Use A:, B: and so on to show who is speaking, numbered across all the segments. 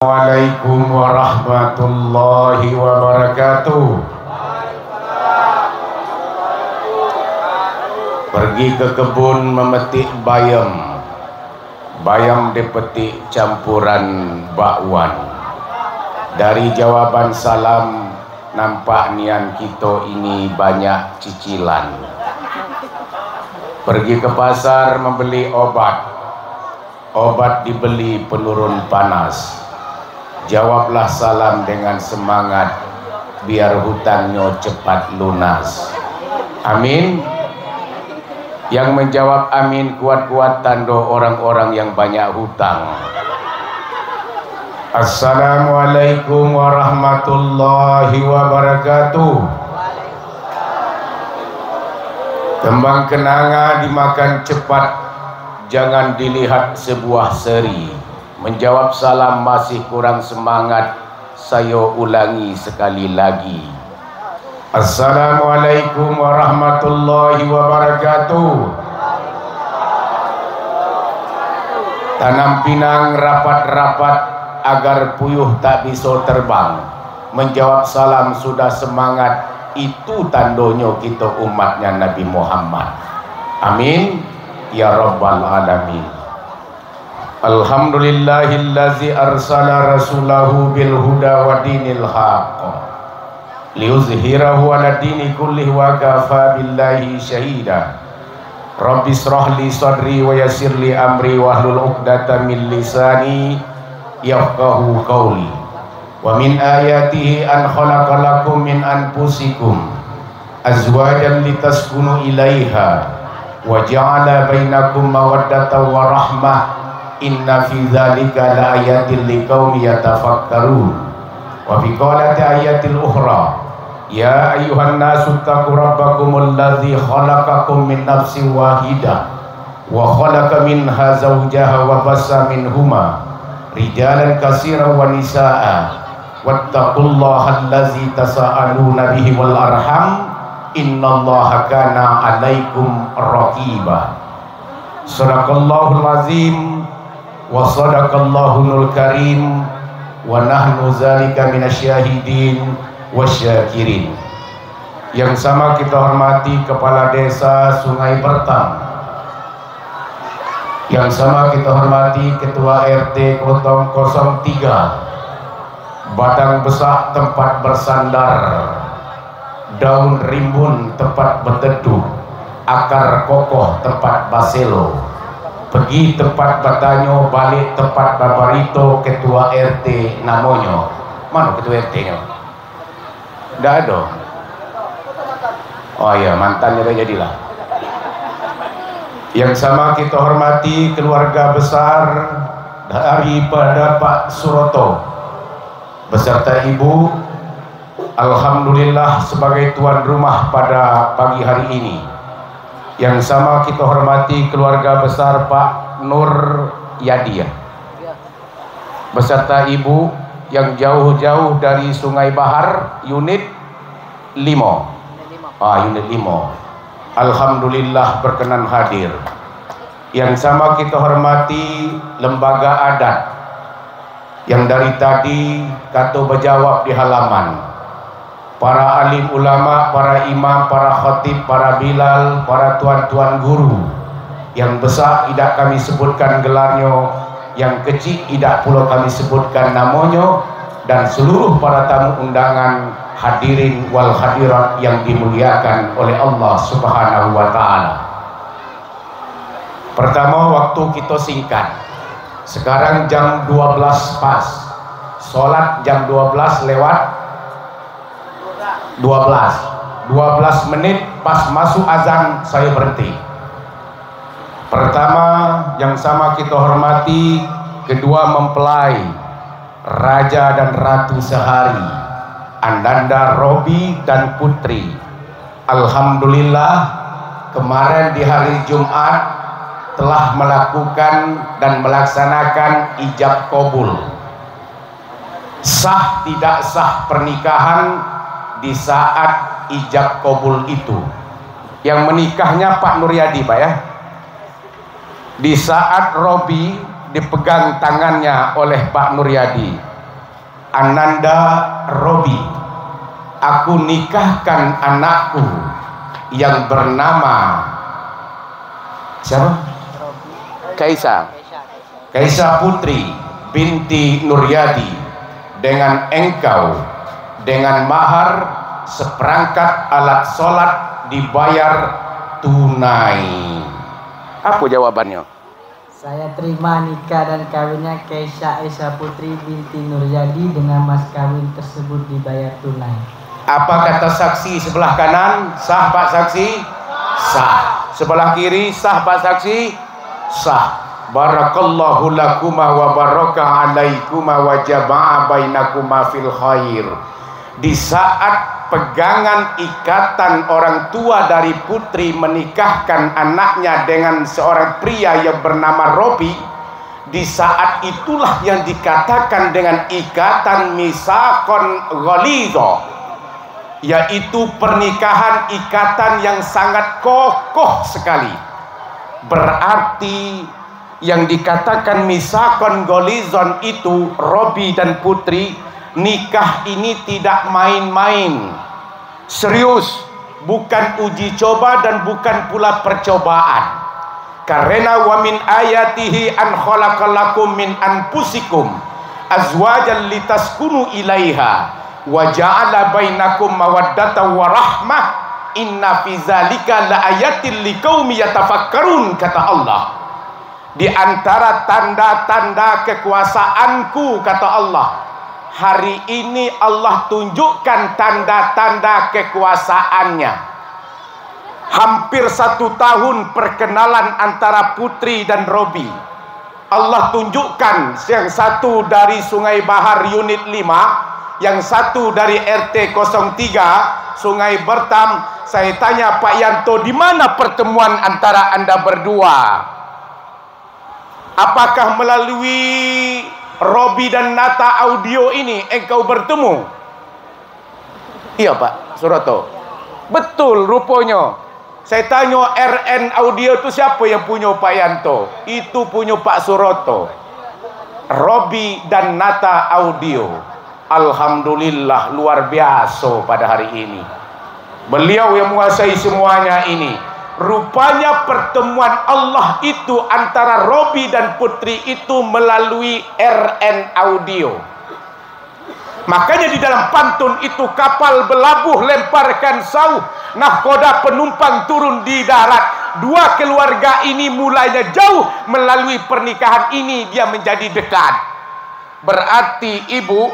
A: Assalamualaikum warahmatullahi wabarakatuh. Pergi ke kebun memetik bayam. Bayam dipetik campuran bakwan. Dari jawaban salam nampak nian kita ini banyak cicilan. Pergi ke pasar membeli obat. Obat dibeli penurun panas. Jawablah salam dengan semangat, biar hutangnya cepat lunas. Amin. Yang menjawab amin kuat-kuat tanda orang-orang yang banyak hutang. Assalamualaikum warahmatullahi wabarakatuh. Kembang kenanga dimakan cepat, jangan dilihat sebuah seri. Menjawab salam masih kurang semangat, saya ulangi sekali lagi. Assalamualaikum warahmatullahi wabarakatuh. Tanam pinang rapat-rapat agar puyuh tak bisa terbang. Menjawab salam sudah semangat, itu tandanya kita umatnya Nabi Muhammad. Amin ya rabbal alamin. Alhamdulillahillazi arsala rasulahu bil huda wa dinil haqq liyuzhirahu ala dini kullih wa kafa billahi syahida. Rabbi shrah li sadri wa yassir li amri wahlul 'uqdatam min lisani yafqahu qawli. Wa min ayatihi an khalaqalakum min anfusikum azwajan litaskunu ilaiha wa ja'ala bainakum mawaddatan wa rahmah. Inna fi dzalika laayatil liqaumi yatafakkarun. Wa fi qalati ayatil ukhra ya ayyuhan nasu taqu rabbakumul ladzi khalaqakum min nafsin wahidah wa khalaqa minha zawjaha wa bassa minhuma rijalan katsiran wa nisaa'a wattaqullaha allazi tasaaluna bihi wal arham innallaha kana 'alaikum raqiba. Shadaqallahul azim wa sadaqallahul karim wa nahnu zalika minasyahidin wasyakirin. Yang sama kita hormati Kepala Desa Sungai Bertang, yang sama kita hormati Ketua RT 03, Badang Besak tempat bersandar, daun rimbun tempat berteduh, akar kokoh tempat baselo. Pergi tempat bertanya, balik tempat babarito. Ketua RT namanya. Mana ketua RT-nya? Tidak ada. Oh iya, mantannya udah jadilah. Yang sama kita hormati keluarga besar daripada Pak Suroto beserta Ibu. Alhamdulillah sebagai tuan rumah pada pagi hari ini. Yang sama kita hormati keluarga besar Pak Nur Yadiah beserta Ibu yang jauh-jauh dari Sungai Bahar unit 5. Unit 5. Alhamdulillah berkenan hadir. Yang sama kita hormati lembaga adat yang dari tadi kata berjawab di halaman. Para alim ulama, para imam, para khatib, para bilal, para tuan-tuan guru. Yang besar tidak kami sebutkan gelarnya, yang kecil tidak pula kami sebutkan namanya, dan seluruh para tamu undangan hadirin wal hadirat yang dimuliakan oleh Allah Subhanahu wa taala. Pertama, waktu kita singkat. Sekarang jam 12 pas. Salat jam 12 lewat 12 menit pas masuk azan saya berhenti. Pertama yang sama kita hormati kedua mempelai raja dan ratu sehari, Ananda Robi dan Putri. Alhamdulillah kemarin di hari Jumat telah melakukan dan melaksanakan ijab kabul. Sah tidak sah pernikahan di saat ijab kabul itu. Yang menikahnya Pak Nuryadi, Pak ya. Di saat Robi dipegang tangannya oleh Pak Nuryadi, Ananda Robi, aku nikahkan anakku yang bernama siapa? Kaisa Putri binti Nuryadi dengan engkau dengan mahar seperangkat alat sholat dibayar tunai. Apa jawabannya?
B: Saya terima nikah dan kawinnya Kaisa Esa Putri binti Nuryadi dengan mas kawin tersebut dibayar tunai.
A: Apa kata saksi sebelah kanan? Sah Pak saksi? Sah. Sebelah kiri sah Pak saksi? Sah. Barakallahu lakuma wa baraka alaikuma wa jama'a bainakuma fil khair. Di saat pegangan ikatan orang tua dari putri menikahkan anaknya dengan seorang pria yang bernama Robi, di saat itulah yang dikatakan dengan ikatan misaqon ghalidha, yaitu pernikahan ikatan yang sangat kokoh sekali. Berarti yang dikatakan misaqon ghalidhon itu Robi dan putri, nikah ini tidak main-main, serius, bukan uji coba dan bukan pula percobaan. Karena wa min ayatihi an khalaqalakum min anfusikum azwajan litaskunu ilaiha wa ja'ala bainakum mawaddatan wa rahmah inna fi zalika laayatil liqaumi yatafakkarun, kata Allah. Di antara tanda-tanda kekuasaanku, kata Allah, hari ini Allah tunjukkan tanda-tanda kekuasaannya. Hampir 1 tahun perkenalan antara putri dan Robi. Allah tunjukkan, yang satu dari Sungai Bahar unit 5, yang satu dari RT 03 Sungai Bertam. Saya tanya Pak Yanto, di mana pertemuan antara Anda berdua? Apakah melalui Robi dan Nata audio ini engkau bertemu? Iya Pak Suroto, betul rupanya. Saya tanya, RN audio itu siapa yang punya Pak Yanto? Itu punya Pak Suroto. Robi dan Nata audio, alhamdulillah luar biasa pada hari ini. Beliau yang menguasai semuanya ini. Rupanya pertemuan Allah itu antara Robi dan putri itu melalui RN audio. Makanya di dalam pantun itu, kapal berlabuh lemparkan sauh, nahkoda penumpang turun di darat. Dua keluarga ini mulainya jauh, melalui pernikahan ini dia menjadi dekat. Berarti ibu,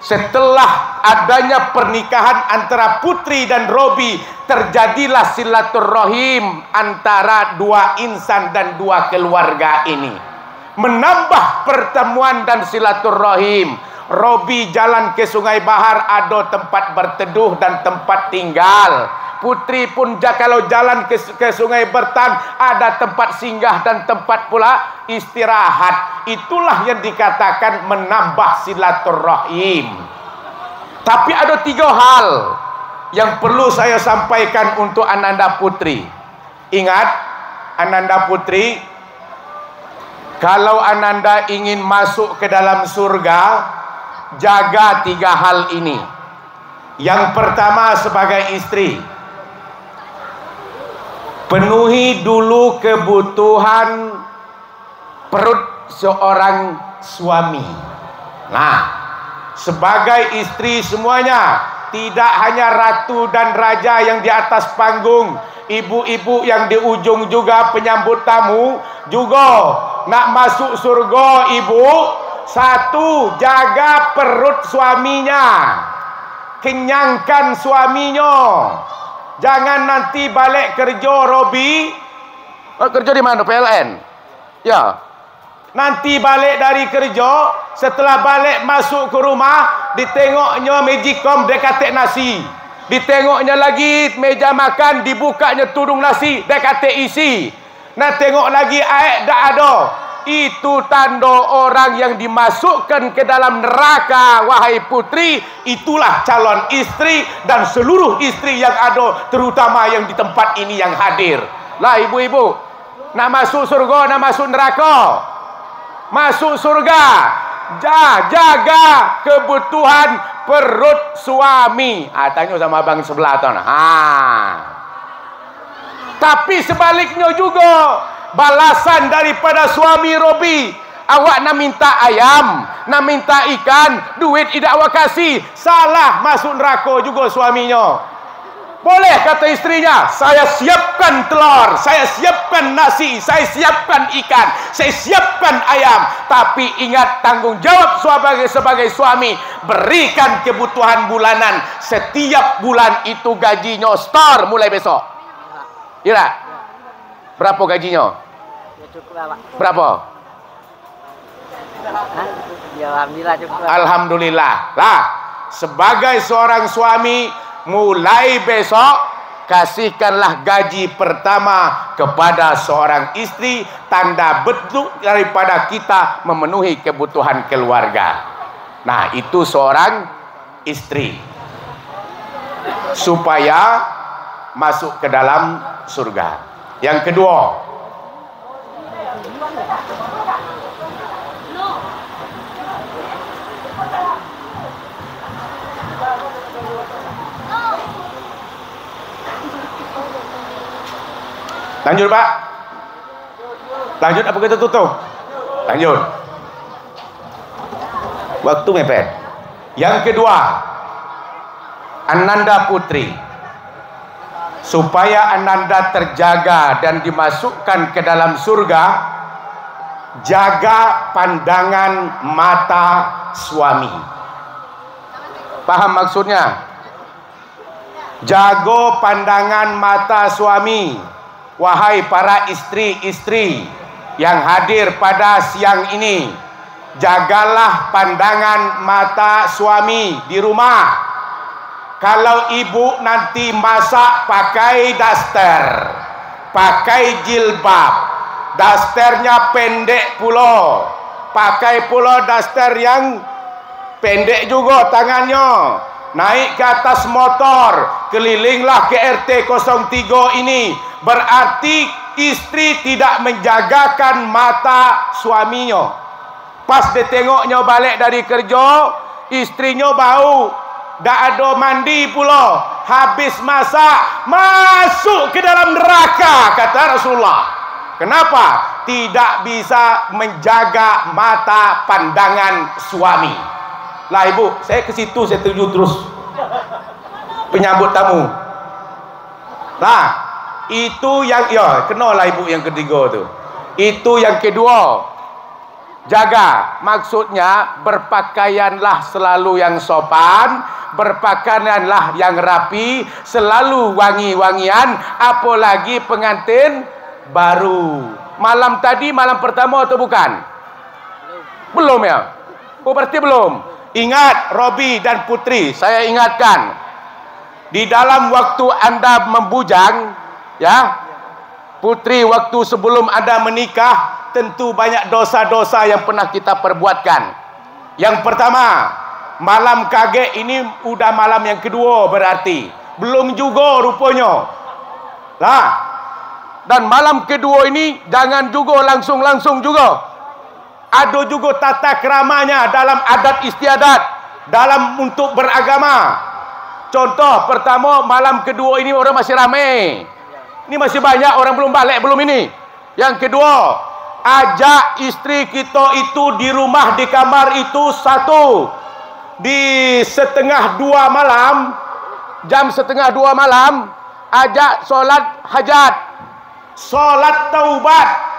A: setelah adanya pernikahan antara putri dan Robi, terjadilah silaturahim antara dua insan dan dua keluarga ini. Menambah pertemuan dan silaturahim. Robi jalan ke Sungai Bahar, ada tempat berteduh dan tempat tinggal. Putri pun kalau jalan ke Sungai Bertam, ada tempat singgah dan tempat pula istirahat. Itulah yang dikatakan menambah silaturahim. Tapi ada 3 hal yang perlu saya sampaikan untuk Ananda Putri. Ingat, Ananda Putri, kalau Ananda ingin masuk ke dalam surga, jaga 3 hal ini. Yang pertama, sebagai istri, penuhi dulu kebutuhan perut seorang suami. Nah, sebagai istri semuanya, tidak hanya ratu dan raja yang di atas panggung, ibu-ibu yang di ujung juga penyambut tamu, juga nak masuk surga ibu. 1, jaga perut suaminya, kenyangkan suaminya. Jangan nanti balik kerja Robi, kerja di mana? PLN ya. Nanti balik dari kerja, setelah balik masuk ke rumah, ditengoknya Magicom dia kata nasi, ditengoknya lagi meja makan, dibukanya tudung nasi dia kata isi, nah tengok lagi air dah ada. Itu tanda orang yang dimasukkan ke dalam neraka. Wahai putri, itulah calon istri dan seluruh istri yang ada, terutama yang di tempat ini yang hadir. Lah ibu-ibu, nak masuk surga, nak masuk neraka? Masuk surga. jaga kebutuhan perut suami. Tanya sama abang sebelah tuh. Tapi sebaliknya juga, balasan daripada suami Robi, awak nak minta ayam, nak minta ikan, duit tidak awak kasih, salah, masuk neraka juga suaminya. Boleh kata istrinya, saya siapkan telur, saya siapkan nasi, saya siapkan ikan, saya siapkan ayam. Tapi ingat tanggung jawab sebagai suami, berikan kebutuhan bulanan. Setiap bulan itu gajinya store mulai besok. Iya. Berapa gajinya?
B: Ya cukup lah, Pak.
A: Berapa?
B: Ya alhamdulillah cukup.
A: Alhamdulillah. Lah, sebagai seorang suami, mulai besok kasihkanlah gaji pertama kepada seorang istri, tanda bentuk daripada kita memenuhi kebutuhan keluarga. Nah, itu seorang istri supaya masuk ke dalam surga. Yang kedua, lanjut Pak. Lanjut apa kita tutup? Lanjut. Waktu mepet. Yang kedua, Ananda Putri, supaya Ananda terjaga dan dimasukkan ke dalam surga, jaga pandangan mata suami. Paham maksudnya? Jaga pandangan mata suami. Wahai para istri-istri yang hadir pada siang ini, jagalah pandangan mata suami di rumah. Kalau ibu nanti masak pakai daster, pakai jilbab, dasternya pendek pula, pakai pula daster yang pendek juga tangannya, naik ke atas motor, kelilinglah ke RT 03 ini, berarti istri tidak menjagakan mata suaminya. Pas dia tengoknya balik dari kerja, istrinya bau, dah ada mandi pula, habis masak, masuk ke dalam neraka, kata Rasulullah. Kenapa? Tidak bisa menjaga mata pandangan suami. Lah ibu, saya ke situ, saya tuju terus penyambut tamu. Lah, itu yang, ya, kenalah ibu yang ketiga tu. Itu yang kedua. Jaga, maksudnya berpakaianlah selalu yang sopan, berpakaianlah yang rapi, selalu wangi-wangian, apalagi pengantin baru. Malam tadi malam pertama atau bukan? Belum ya? Oh, berarti belum. Ingat Robi dan Putri, saya ingatkan, di dalam waktu Anda membujang, ya, Putri, waktu sebelum Anda menikah, tentu banyak dosa-dosa yang pernah kita perbuatkan. Yang pertama, malam kaget ini udah malam yang kedua berarti. Belum juga rupanya. Lah, dan malam kedua ini jangan juga langsung-langsung juga. Ada juga tata keramanya dalam adat istiadat, dalam untuk beragama. Contoh pertama, malam kedua ini orang masih ramai. Ini masih banyak orang belum balik belum ini. Yang kedua, ajak istri kita itu di rumah, di kamar itu satu. Di setengah 2 malam, jam setengah 2 malam, ajak solat hajat, solat taubat.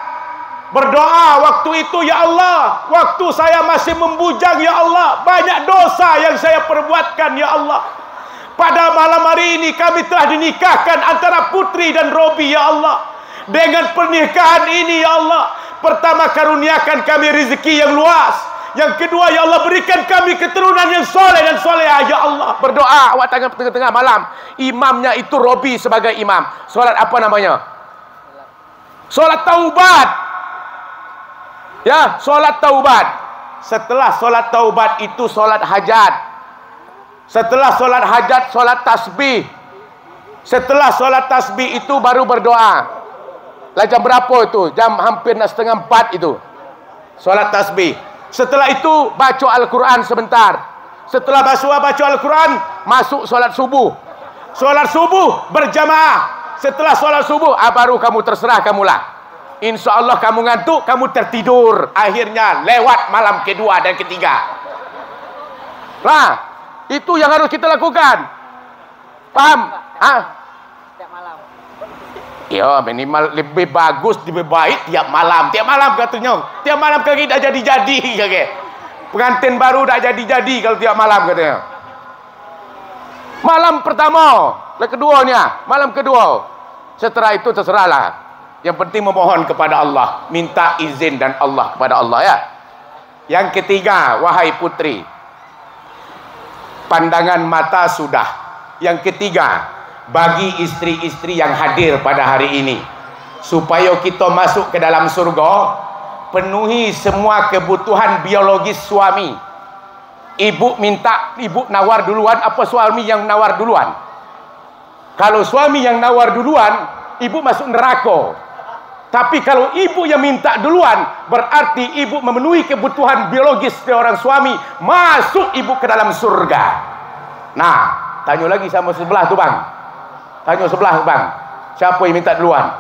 A: Berdoa waktu itu, ya Allah, waktu saya masih membujang, ya Allah, banyak dosa yang saya perbuatkan, ya Allah. Pada malam hari ini kami telah dinikahkan antara Putri dan Robi, ya Allah. Dengan pernikahan ini, ya Allah, pertama karuniakan kami rezeki yang luas. Yang kedua, ya Allah, berikan kami keturunan yang soleh dan solehah, ya Allah. Berdoa awak tengah-tengah malam. Imamnya itu Robi sebagai imam. Solat apa namanya? Solat taubat. Ya, solat taubat. Setelah solat taubat itu solat hajat. Setelah solat hajat, solat tasbih. Setelah solat tasbih itu baru berdoa. Lah jam berapa itu? Jam hampir 3:30 itu. Solat tasbih. Setelah itu baca Al-Quran sebentar. Setelah baca Al-Quran, masuk solat subuh. Solat subuh berjamaah. Setelah solat subuh, baru kamu terserah kamulah. Insya Allah kamu ngantuk, kamu tertidur. Akhirnya lewat malam kedua dan ketiga. Nah, itu yang harus kita lakukan. Paham?
B: Tiap malam.
A: Ya, minimal lebih bagus, lebih baik tiap malam. Tiap malam katanya. Tiap malam kaki dah jadi-jadi kaki. Pengantin baru dah jadi-jadi kalau tiap malam katanya. Malam pertama, keduanya, malam kedua. Setelah itu terserahlah. Yang penting memohon kepada Allah, minta izin dan Allah kepada Allah ya. Yang ketiga, wahai putri, pandangan mata sudah. Yang ketiga, bagi istri-istri yang hadir pada hari ini, supaya kita masuk ke dalam surga, penuhi semua kebutuhan biologis suami. Ibu minta, ibu nawar duluan apa suami yang nawar duluan? Kalau suami yang nawar duluan, ibu masuk neraka. Tapi kalau ibu yang minta duluan, berarti ibu memenuhi kebutuhan biologis seorang suami, masuk ibu ke dalam surga. Nah, tanya lagi sama sebelah tu bang. Tanya sebelah bang, siapa yang minta duluan?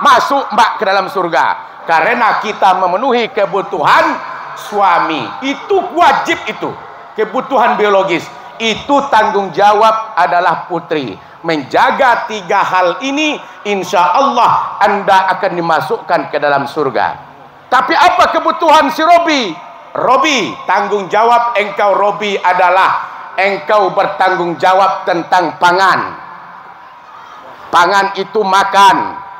A: Masuk mbak ke dalam surga. Karena kita memenuhi kebutuhan suami. Itu wajib itu. Kebutuhan biologis. Itu tanggung jawab adalah putri. Menjaga tiga hal ini, insya Allah Anda akan dimasukkan ke dalam surga. Tapi apa kebutuhan si Robi? Robi, tanggung jawab engkau Robi adalah engkau bertanggung jawab tentang pangan. Pangan itu makan.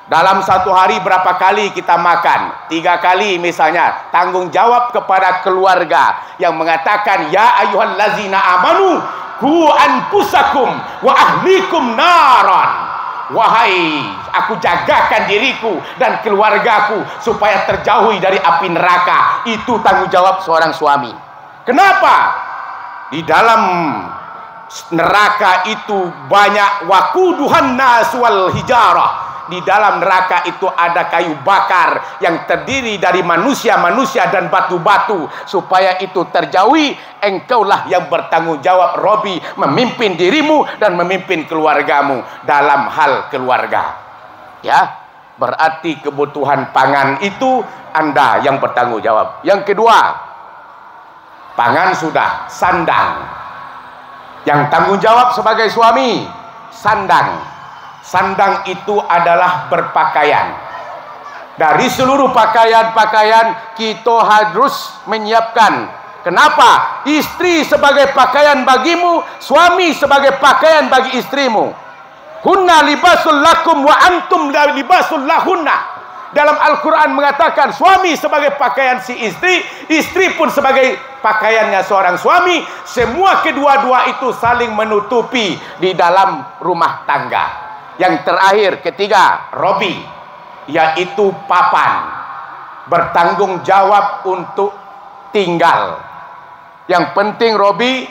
A: Dalam satu hari berapa kali kita makan? 3 kali misalnya. Tanggung jawab kepada keluarga yang mengatakan, ya ayyuhallazina amanu qu anfusakum wa ahlikum naran. Wahai, aku jagakan diriku dan keluargaku supaya terjauhi dari api neraka. Itu tanggung jawab seorang suami. Kenapa? Di dalam neraka itu banyak waquduhan nas wal hijarah. Di dalam neraka itu ada kayu bakar yang terdiri dari manusia-manusia dan batu-batu. Supaya itu terjauhi, engkaulah yang bertanggung jawab Robi, memimpin dirimu dan memimpin keluargamu dalam hal keluarga. Ya, berarti kebutuhan pangan itu Anda yang bertanggung jawab. Yang kedua, pangan sudah, sandang. Yang tanggung jawab sebagai suami, sandang. Sandang itu adalah berpakaian. Dari seluruh pakaian-pakaian kita harus menyiapkan. Kenapa? Istri sebagai pakaian bagimu, suami sebagai pakaian bagi istrimu. Hunna libasul lakum wa antum libasul lahunna. Dalam Al-Quran mengatakan suami sebagai pakaian si istri, istri pun sebagai pakaiannya seorang suami. Semua kedua-dua itu saling menutupi di dalam rumah tangga. Yang terakhir, ketiga, Robi, yaitu papan. Bertanggung jawab untuk tinggal. Yang penting Robi,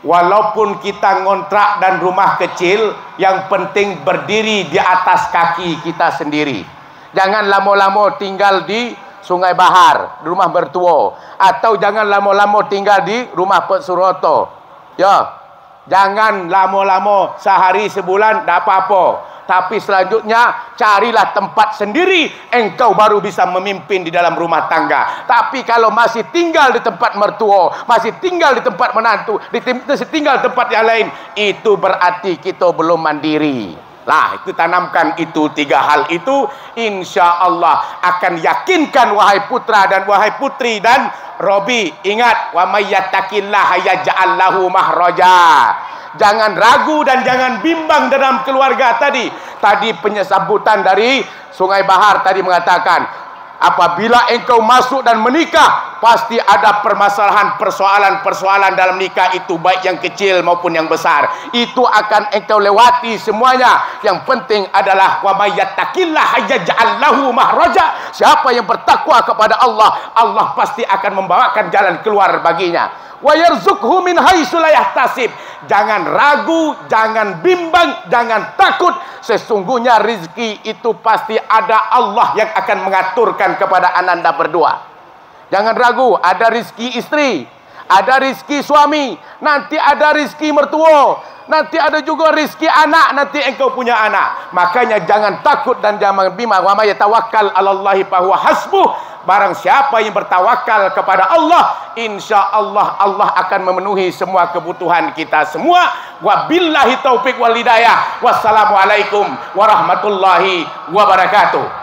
A: walaupun kita ngontrak dan rumah kecil, yang penting berdiri di atas kaki kita sendiri. Jangan lama-lama tinggal di Sungai Bahar, di rumah bertua. Atau jangan lama-lama tinggal di rumah Pak Suroto. Ya. Jangan lama-lama sehari sebulan tak apa-apa. Tapi selanjutnya carilah tempat sendiri, engkau baru bisa memimpin di dalam rumah tangga. Tapi kalau masih tinggal di tempat mertua, masih tinggal di tempat menantu, masih tinggal di tempat yang lain, itu berarti kita belum mandiri. Lah, itu tanamkan itu 3 hal itu, insya Allah akan yakinkan wahai putra dan wahai putri dan Robi. Ingat, wa may yattaqillaha yaj'al lahu mahraja. Jangan ragu dan jangan bimbang dalam keluarga tadi. Tadi penyesabutan dari Sungai Bahar tadi mengatakan, apabila engkau masuk dan menikah, pasti ada permasalahan, persoalan-persoalan dalam nikah itu, baik yang kecil maupun yang besar. Itu akan engkau lewati semuanya. Yang penting adalah wa may yattaqillaha yaj'al lahu mahraja. Siapa yang bertakwa kepada Allah, Allah pasti akan membawakan jalan keluar baginya. Wa yarzuqhu min haitsu la yahtasib. Jangan ragu, jangan bimbang, jangan takut. Sesungguhnya rizki itu pasti ada Allah yang akan mengaturkan kepada ananda berdua. Jangan ragu, ada rizki istri, ada rizki suami, nanti ada rizki mertua, nanti ada juga rizki anak, nanti engkau punya anak. Makanya jangan takut dan jangan bimbang. Wa may yatawakkal 'alallahi fahuwa hasbuh. Barang siapa yang bertawakal kepada Allah, insya Allah Allah akan memenuhi semua kebutuhan kita semua. Wabillahi taufik wal hidayah. Wassalamualaikum warahmatullahi wabarakatuh.